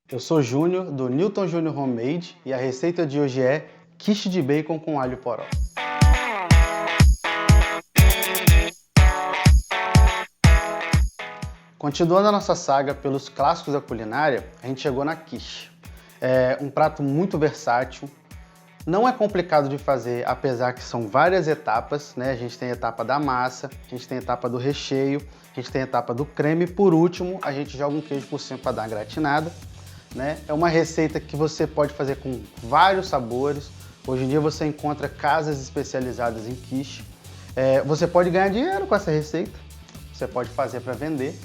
Eu sou Júnior, do Newton Júnior Homemade, e a receita de hoje é quiche de bacon com alho poró. Continuando a nossa saga pelos clássicos da culinária, a gente chegou na quiche. É um prato muito versátil, não é complicado de fazer, apesar que são várias etapas, né? A gente tem a etapa da massa, a gente tem a etapa do recheio, a gente tem a etapa do creme e por último a gente joga um queijo por cima para dar uma gratinada. Né? É uma receita que você pode fazer com vários sabores. Hoje em dia você encontra casas especializadas em quiche. Você pode ganhar dinheiro com essa receita. Você pode fazer para vender.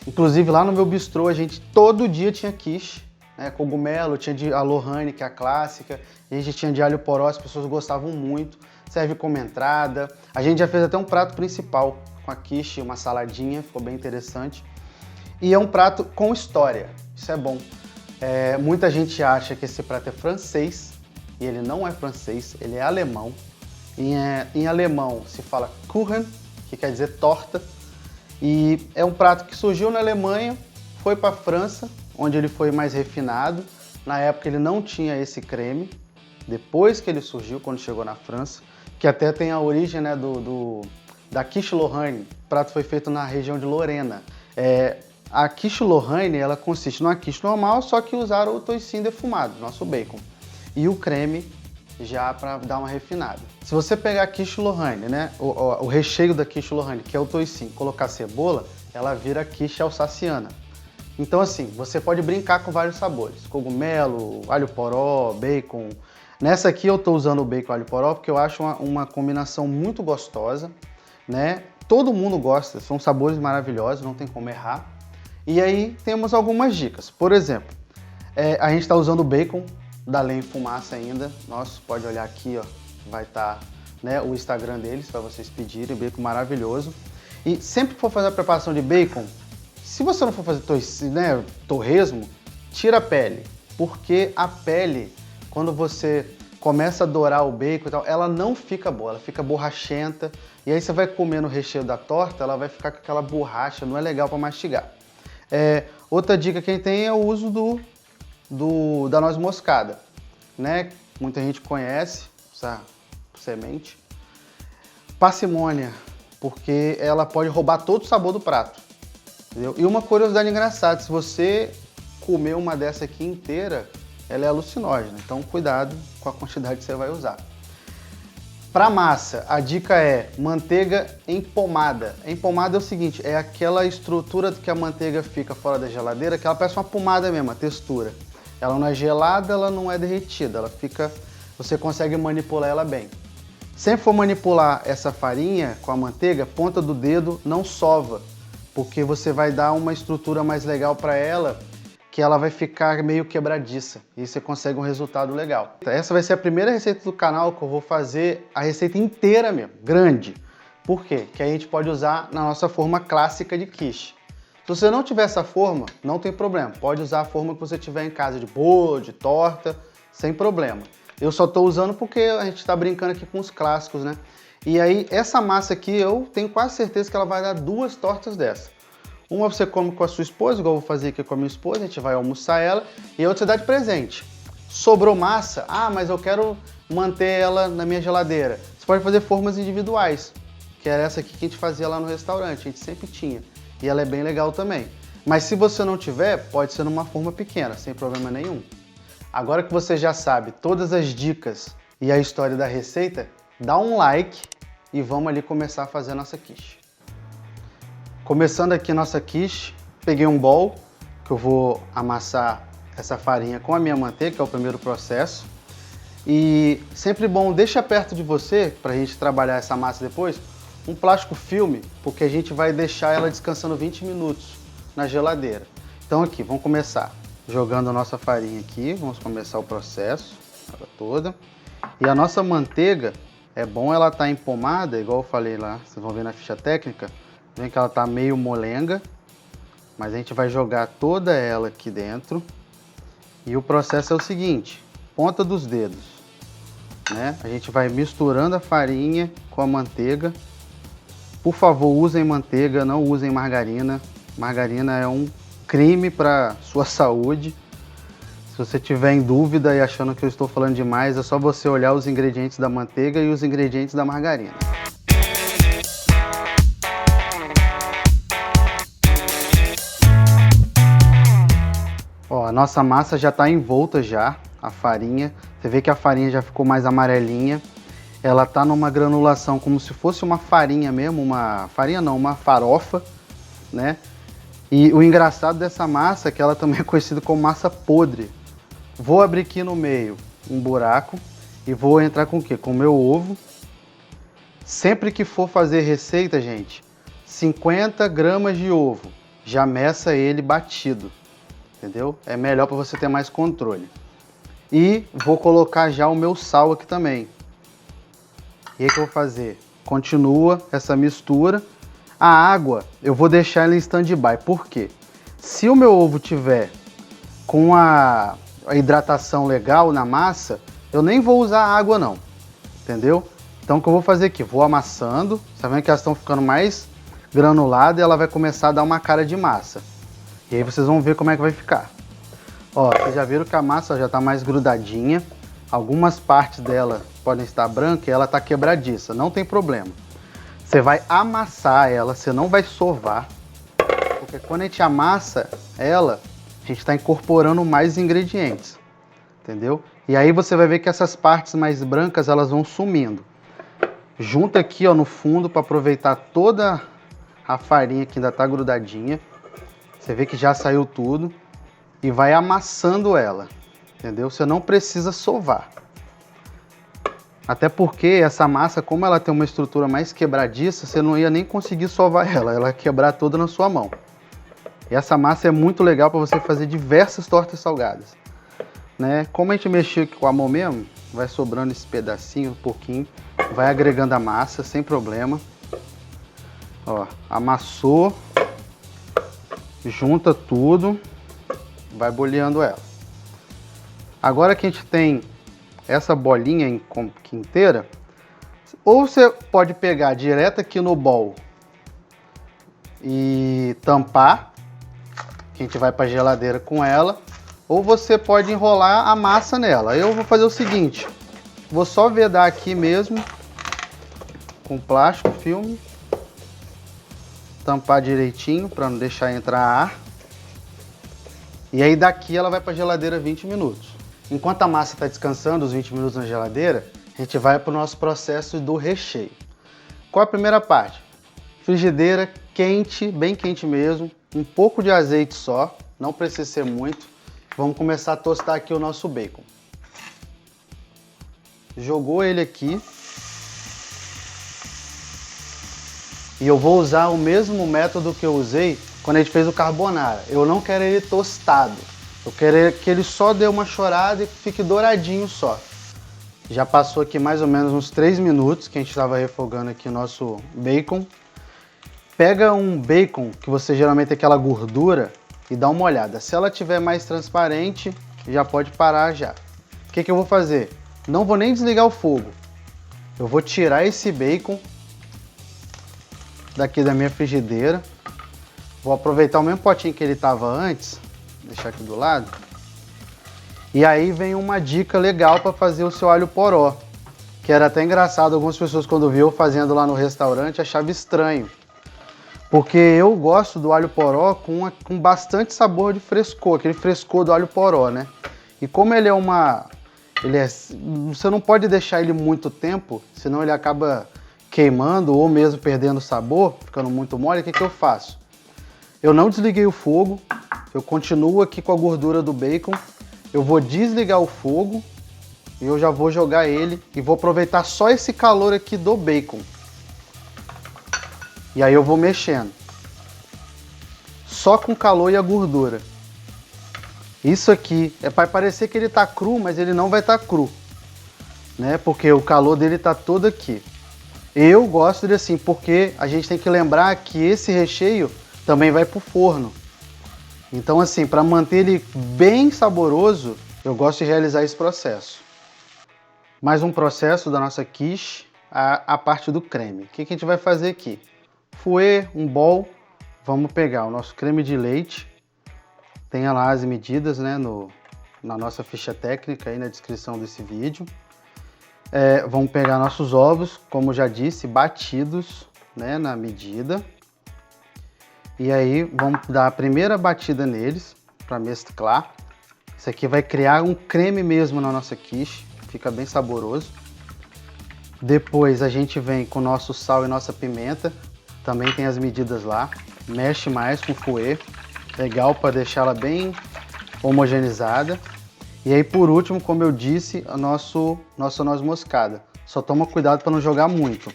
Inclusive lá no meu bistrô a gente todo dia tinha quiche, né? Cogumelo, tinha de Alohane, que é a clássica. A gente tinha de alho poró, as pessoas gostavam muito. Serve como entrada. A gente já fez até um prato principal com a quiche, uma saladinha, ficou bem interessante. E é um prato com história, isso é bom. Muita gente acha que esse prato é francês, e ele não é francês, ele é alemão. Em alemão se fala Kuchen, que quer dizer torta, e é um prato que surgiu na Alemanha, foi para a França, onde ele foi mais refinado. Na época ele não tinha esse creme, depois que ele surgiu, quando chegou na França, que até tem a origem, né, da quiche Lorraine. O prato foi feito na região de Lorena. A quiche Lorraine, ela consiste numa quiche normal, só que usaram o toicinho defumado, nosso bacon, e o creme já para dar uma refinada. Se você pegar a quiche Lorraine, né, o recheio da quiche Lorraine, que é o toicinho, colocar cebola, ela vira quiche alsaciana. Então assim, você pode brincar com vários sabores, cogumelo, alho poró, bacon. Nessa aqui eu estou usando o bacon alho poró porque eu acho uma combinação muito gostosa, né? Todo mundo gosta, são sabores maravilhosos, não tem como errar. E aí temos algumas dicas. Por exemplo, a gente está usando o bacon da Lenha em Fumaça ainda. Nossa, pode olhar aqui, ó, vai estar, né, o Instagram deles para vocês pedirem, bacon maravilhoso. E sempre que for fazer a preparação de bacon, se você não for fazer torresmo, tira a pele, porque a pele, quando você começa a dourar o bacon e tal, ela não fica boa, ela fica borrachenta. E aí você vai comer no recheio da torta, ela vai ficar com aquela borracha, não é legal para mastigar. Outra dica que a gente tem é o uso da noz moscada, né? Muita gente conhece essa semente. Parcimônia, porque ela pode roubar todo o sabor do prato, entendeu? E uma curiosidade engraçada, se você comer uma dessa aqui inteira, ela é alucinógena, então cuidado com a quantidade que você vai usar. Para massa, a dica é manteiga empomada. Empomada é o seguinte, é aquela estrutura que a manteiga fica fora da geladeira, que ela parece uma pomada mesmo, a textura. Ela não é gelada, ela não é derretida, ela fica, você consegue manipular ela bem. Sempre for manipular essa farinha com a manteiga, ponta do dedo não sova, porque você vai dar uma estrutura mais legal para ela, que ela vai ficar meio quebradiça e você consegue um resultado legal. Essa vai ser a primeira receita do canal que eu vou fazer a receita inteira mesmo, grande. Por quê? Que a gente pode usar na nossa forma clássica de quiche. Se você não tiver essa forma, não tem problema. Pode usar a forma que você tiver em casa, de bolo, de torta, sem problema. Eu só estou usando porque a gente está brincando aqui com os clássicos, né? E aí, essa massa aqui, eu tenho quase certeza que ela vai dar 2 tortas dessa. Uma você come com a sua esposa, igual eu vou fazer aqui com a minha esposa, a gente vai almoçar ela, e a outra você dá de presente. Sobrou massa? Ah, mas eu quero manter ela na minha geladeira. Você pode fazer formas individuais, que era essa aqui que a gente fazia lá no restaurante, a gente sempre tinha. E ela é bem legal também. Mas se você não tiver, pode ser numa forma pequena, sem problema nenhum. Agora que você já sabe todas as dicas e a história da receita, dá um like e vamos ali começar a fazer a nossa quiche. Começando aqui nossa quiche, peguei um bowl que eu vou amassar essa farinha com a minha manteiga, que é o primeiro processo. E sempre bom, deixa perto de você, para a gente trabalhar essa massa depois, um plástico filme, porque a gente vai deixar ela descansando 20 minutos na geladeira. Então aqui, vamos começar jogando a nossa farinha aqui, vamos começar o processo, ela toda. E a nossa manteiga, é bom ela estar empomada, igual eu falei lá, vocês vão ver na ficha técnica, vem que ela tá meio molenga, mas a gente vai jogar toda ela aqui dentro. E o processo é o seguinte, ponta dos dedos, né? A gente vai misturando a farinha com a manteiga. Por favor, usem manteiga, não usem margarina. Margarina é um crime para sua saúde. Se você tiver em dúvida e achando que eu estou falando demais, é só você olhar os ingredientes da manteiga e os ingredientes da margarina. Ó, a nossa massa já está envolta já, a farinha. Você vê que a farinha já ficou mais amarelinha. Ela está numa granulação como se fosse uma farinha mesmo, uma farofa, né? E o engraçado dessa massa é que ela também é conhecida como massa podre. Vou abrir aqui no meio um buraco e vou entrar com o quê? Com o meu ovo. Sempre que for fazer receita, gente, 50 gramas de ovo, já meça ele batido. Entendeu? É melhor para você ter mais controle. E vou colocar já o meu sal aqui também. E aí que eu vou fazer? Continua essa mistura. A água eu vou deixar ela em stand-by. Por quê? Se o meu ovo tiver com a hidratação legal na massa, eu nem vou usar água não. Entendeu? Então o que eu vou fazer aqui? Vou amassando. Tá vendo que elas estão ficando mais granuladas e ela vai começar a dar uma cara de massa. E aí vocês vão ver como é que vai ficar. Ó, vocês já viram que a massa já está mais grudadinha. Algumas partes dela podem estar brancas e ela está quebradiça. Não tem problema. Você vai amassar ela, você não vai sovar. Porque quando a gente amassa ela, a gente está incorporando mais ingredientes. Entendeu? E aí você vai ver que essas partes mais brancas, elas vão sumindo. Junta aqui, ó, no fundo para aproveitar toda a farinha que ainda está grudadinha. Você vê que já saiu tudo e vai amassando ela, entendeu? Você não precisa sovar. Até porque essa massa, como ela tem uma estrutura mais quebradiça, você não ia nem conseguir sovar ela ia quebrar toda na sua mão. E essa massa é muito legal para você fazer diversas tortas salgadas, né? Como a gente mexeu aqui com a mão mesmo, vai sobrando esse pedacinho, um pouquinho, vai agregando a massa sem problema. Ó, amassou. Junta tudo, vai boleando ela. Agora que a gente tem essa bolinha inteira, ou você pode pegar direto aqui no bowl e tampar, que a gente vai para a geladeira com ela, ou você pode enrolar a massa nela. Eu vou fazer o seguinte, vou só vedar aqui mesmo, com plástico, filme. Tampar direitinho para não deixar entrar ar. E aí daqui ela vai para a geladeira 20 minutos. Enquanto a massa está descansando os 20 minutos na geladeira, a gente vai para o nosso processo do recheio. Qual é a primeira parte? Frigideira quente, bem quente mesmo, um pouco de azeite só, não precisa ser muito. Vamos começar a tostar aqui o nosso bacon. Jogou ele aqui. E eu vou usar o mesmo método que eu usei quando a gente fez o carbonara. Eu não quero ele tostado. Eu quero que ele só dê uma chorada e fique douradinho só. Já passou aqui mais ou menos uns 3 minutos que a gente estava refogando aqui o nosso bacon. Pega um bacon que você geralmente tem aquela gordura e dá uma olhada. Se ela tiver mais transparente, já pode parar já. O que eu vou fazer? Não vou nem desligar o fogo. Eu vou tirar esse bacon daqui da minha frigideira. Vou aproveitar o mesmo potinho que ele estava antes, deixar aqui do lado. E aí vem uma dica legal para fazer o seu alho poró, que era até engraçado, algumas pessoas quando viu eu fazendo lá no restaurante achavam estranho. Porque eu gosto do alho poró com bastante sabor de frescor, aquele frescor do alho poró, né? E como ele é você não pode deixar ele muito tempo, senão ele acaba queimando ou mesmo perdendo sabor, ficando muito mole. O que eu faço? Eu não desliguei o fogo, eu continuo aqui com a gordura do bacon, eu vou desligar o fogo e eu já vou jogar ele e vou aproveitar só esse calor aqui do bacon. E aí eu vou mexendo. Só com o calor e a gordura. Isso aqui é para parecer que ele tá cru, mas ele não vai estar cru, né? Porque o calor dele tá todo aqui. Eu gosto dele assim, porque a gente tem que lembrar que esse recheio também vai pro forno. Então assim, para manter ele bem saboroso, eu gosto de realizar esse processo. Mais um processo da nossa quiche, a parte do creme. O que a gente vai fazer aqui? Fouet, um bowl, vamos pegar o nosso creme de leite. Tem lá as medidas, né, na nossa ficha técnica aí na descrição desse vídeo. Vamos pegar nossos ovos, como já disse, batidos, né, na medida. E aí vamos dar a primeira batida neles para mesclar. Isso aqui vai criar um creme mesmo na nossa quiche, fica bem saboroso. Depois a gente vem com o nosso sal e nossa pimenta, também tem as medidas lá. Mexe mais com o fouet, legal para deixá-la bem homogeneizada. E aí por último, como eu disse, a nossa noz moscada. Só toma cuidado para não jogar muito.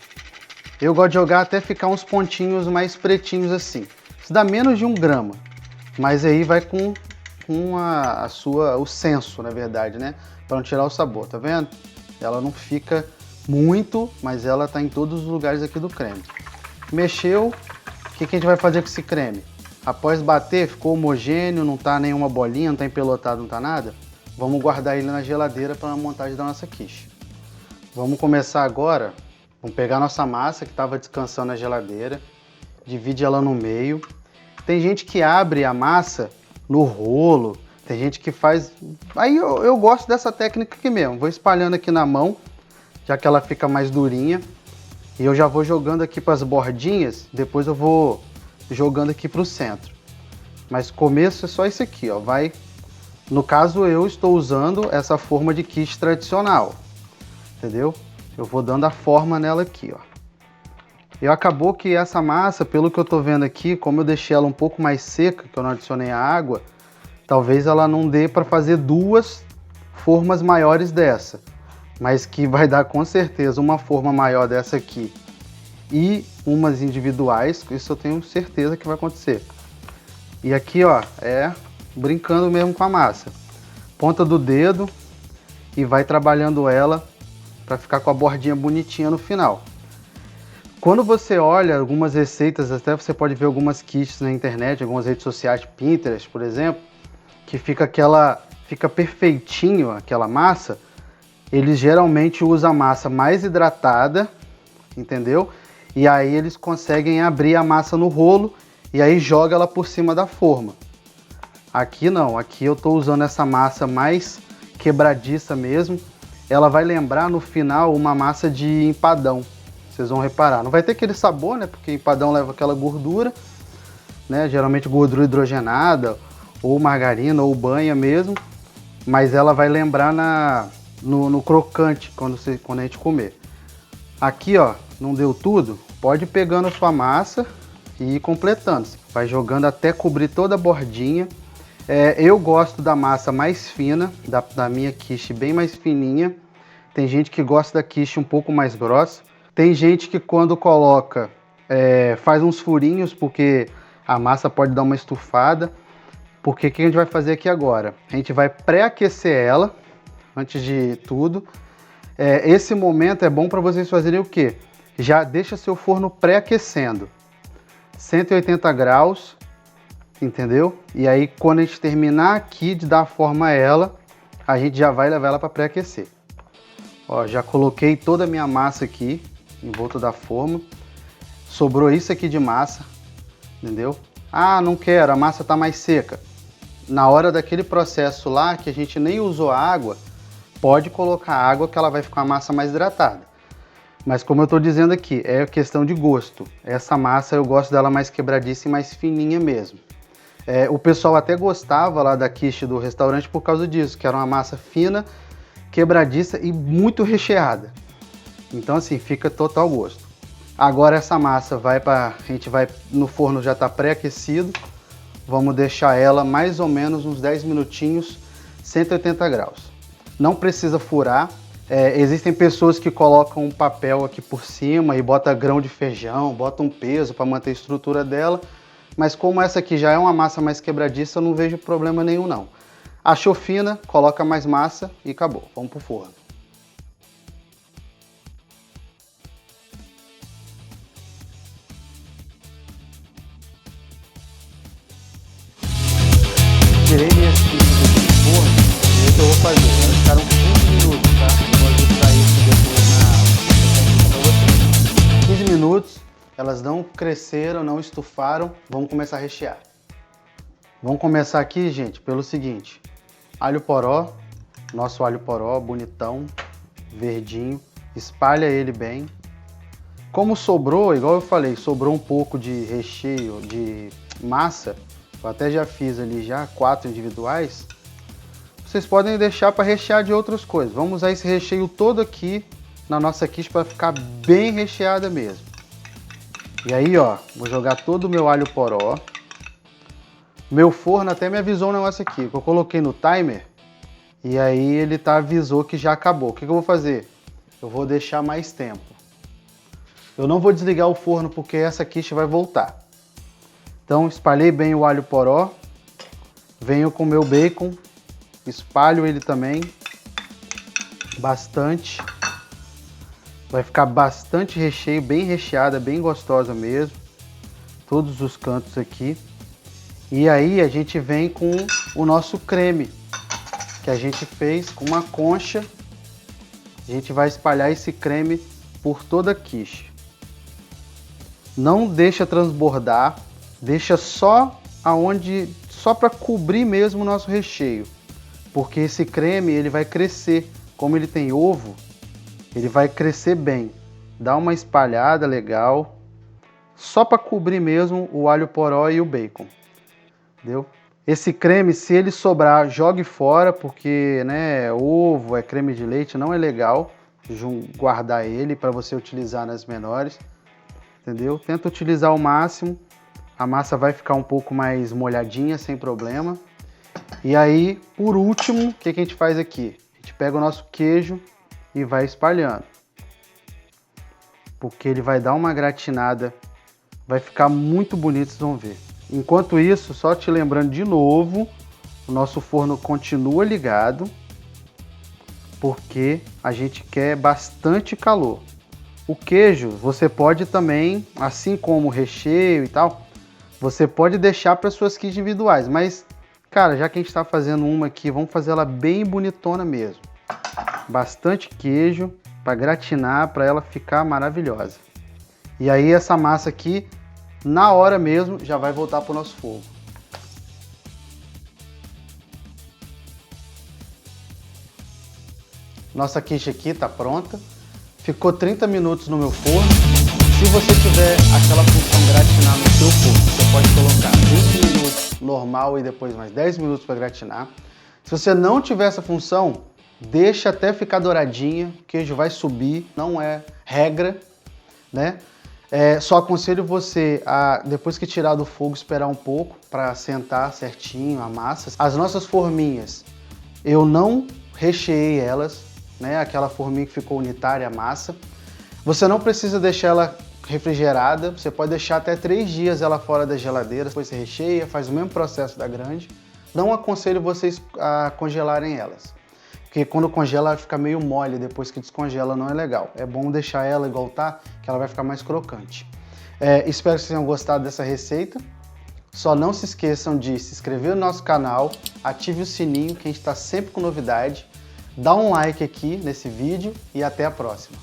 Eu gosto de jogar até ficar uns pontinhos mais pretinhos assim. Isso dá menos de 1 grama, mas aí vai com o senso, na verdade, né? Para não tirar o sabor, tá vendo? Ela não fica muito, mas ela tá em todos os lugares aqui do creme. Mexeu, o que a gente vai fazer com esse creme? Após bater, ficou homogêneo, não tá nenhuma bolinha, não tá empelotado, não tá nada. Vamos guardar ele na geladeira para a montagem da nossa quiche. Vamos começar agora, vamos pegar nossa massa que estava descansando na geladeira, divide ela no meio. Tem gente que abre a massa no rolo, tem gente que faz... Aí eu gosto dessa técnica aqui mesmo, vou espalhando aqui na mão, já que ela fica mais durinha. E eu já vou jogando aqui para as bordinhas, depois eu vou jogando aqui para o centro. Mas começo é só isso aqui, ó, vai... No caso eu estou usando essa forma de quiche tradicional, entendeu? Eu vou dando a forma nela aqui, ó. E acabou que essa massa, pelo que eu tô vendo aqui, como eu deixei ela um pouco mais seca, que eu não adicionei a água, talvez ela não dê para fazer 2 formas maiores dessa. Mas que vai dar com certeza uma forma maior dessa aqui e umas individuais, isso eu tenho certeza que vai acontecer. E aqui, ó, brincando mesmo com a massa. Ponta do dedo e vai trabalhando ela para ficar com a bordinha bonitinha no final. Quando você olha algumas receitas, até você pode ver algumas quiches na internet, algumas redes sociais, Pinterest, por exemplo, que fica perfeitinho aquela massa. Eles geralmente usam a massa mais hidratada, entendeu? E aí eles conseguem abrir a massa no rolo e aí joga ela por cima da forma. Aqui não, aqui eu estou usando essa massa mais quebradiça mesmo. Ela vai lembrar no final uma massa de empadão. Vocês vão reparar, não vai ter aquele sabor, né? Porque empadão leva aquela gordura, né? Geralmente gordura hidrogenada, ou margarina, ou banha mesmo. Mas ela vai lembrar no crocante, quando a gente comer. Aqui, ó, não deu tudo? Pode ir pegando a sua massa e ir completando. Vai jogando até cobrir toda a bordinha. Eu gosto da massa mais fina, da minha quiche bem mais fininha. Tem gente que gosta da quiche um pouco mais grossa. Tem gente que quando coloca, faz uns furinhos, porque a massa pode dar uma estufada. Porque o que a gente vai fazer aqui agora? A gente vai pré-aquecer ela, antes de tudo. Esse momento é bom para vocês fazerem o quê? Já deixa seu forno pré-aquecendo. 180 graus, entendeu? E aí quando a gente terminar aqui de dar forma a ela, a gente já vai levar ela para pré-aquecer. Ó, já coloquei toda a minha massa aqui em volta da forma. Sobrou isso aqui de massa, entendeu? Ah, não quero, a massa tá mais seca. Na hora daquele processo lá, que a gente nem usou água, pode colocar água que ela vai ficar a massa mais hidratada. Mas como eu tô dizendo aqui, é questão de gosto. Essa massa eu gosto dela mais quebradiça e mais fininha mesmo. O pessoal até gostava lá da quiche do restaurante por causa disso, que era uma massa fina, quebradiça e muito recheada. Então assim, fica total gosto. Agora essa massa a gente vai no forno, já está pré-aquecido. Vamos deixar ela mais ou menos uns 10 minutinhos, 180 graus. Não precisa furar. Existem pessoas que colocam um papel aqui por cima e bota grão de feijão, bota um peso para manter a estrutura dela. Mas como essa aqui já é uma massa mais quebradiça, eu não vejo problema nenhum não. Achou fina, coloca mais massa e acabou. Vamos pro forno. Tirei minhas quiches aqui do forno e o que eu vou fazer? Elas ficaram 15 minutos, tá? Eu vou ajustar isso depois na técnica pra vocês. 15 minutos, elas não cresceram, não estufaram. Vamos começar a rechear. Vamos começar aqui, gente, pelo seguinte. alho poró, nosso alho poró bonitão, verdinho, espalha ele bem. Como sobrou, igual eu falei, sobrou um pouco de recheio de massa, eu até já fiz ali já 4 individuais, vocês podem deixar para rechear de outras coisas. Vamos usar esse recheio todo aqui na nossa quiche para ficar bem recheada mesmo. E aí, ó, vou jogar todo o meu alho poró. Meu forno até me avisou um negócio aqui, que eu coloquei no timer e aí ele avisou que já acabou. O que eu vou fazer? Eu vou deixar mais tempo. Eu não vou desligar o forno porque essa quiche vai voltar. Então espalhei bem o alho poró, venho com o meu bacon, espalho ele também, bastante. Vai ficar bastante recheio, bem recheada, bem gostosa mesmo. Todos os cantos aqui. E aí a gente vem com o nosso creme, que a gente fez com uma concha. A gente vai espalhar esse creme por toda a quiche. Não deixa transbordar, deixa só para cobrir mesmo o nosso recheio. Porque esse creme ele vai crescer, como ele tem ovo, ele vai crescer bem. Dá uma espalhada legal, só para cobrir mesmo o alho poró e o bacon. Entendeu? Esse creme, se ele sobrar, jogue fora, porque né, ovo, é creme de leite, não é legal guardar ele para você utilizar nas menores. Entendeu? Tenta utilizar ao máximo, a massa vai ficar um pouco mais molhadinha, sem problema. E aí, por último, o que a gente faz aqui? A gente pega o nosso queijo e vai espalhando. Porque ele vai dar uma gratinada, vai ficar muito bonito, vocês vão ver. Enquanto isso, só te lembrando de novo, o nosso forno continua ligado, porque a gente quer bastante calor. O queijo, você pode também, assim como o recheio e tal, você pode deixar para suas quiches individuais, mas, cara, já que a gente está fazendo uma aqui, vamos fazer ela bem bonitona mesmo. Bastante queijo para gratinar, para ela ficar maravilhosa. E aí essa massa aqui, na hora mesmo, já vai voltar para o nosso fogo. Nossa quiche aqui está pronta. Ficou 30 minutos no meu forno. Se você tiver aquela função gratinar no seu forno, você pode colocar 20 minutos normal e depois mais 10 minutos para gratinar. Se você não tiver essa função, deixa até ficar douradinha, o queijo vai subir, não é regra, né? Só aconselho você a, depois que tirar do fogo, esperar um pouco para sentar certinho a massa. As nossas forminhas, eu não recheei elas, né? Aquela forminha que ficou unitária a massa. Você não precisa deixar ela refrigerada, você pode deixar até 3 dias ela fora da geladeira, depois você recheia, faz o mesmo processo da grande. Não aconselho vocês a congelarem elas, porque quando congela ela fica meio mole, depois que descongela não é legal. É bom deixar ela igual tá, que ela vai ficar mais crocante. Espero que vocês tenham gostado dessa receita. Só não se esqueçam de se inscrever no nosso canal, ative o sininho que a gente está sempre com novidade. Dá um like aqui nesse vídeo e até a próxima.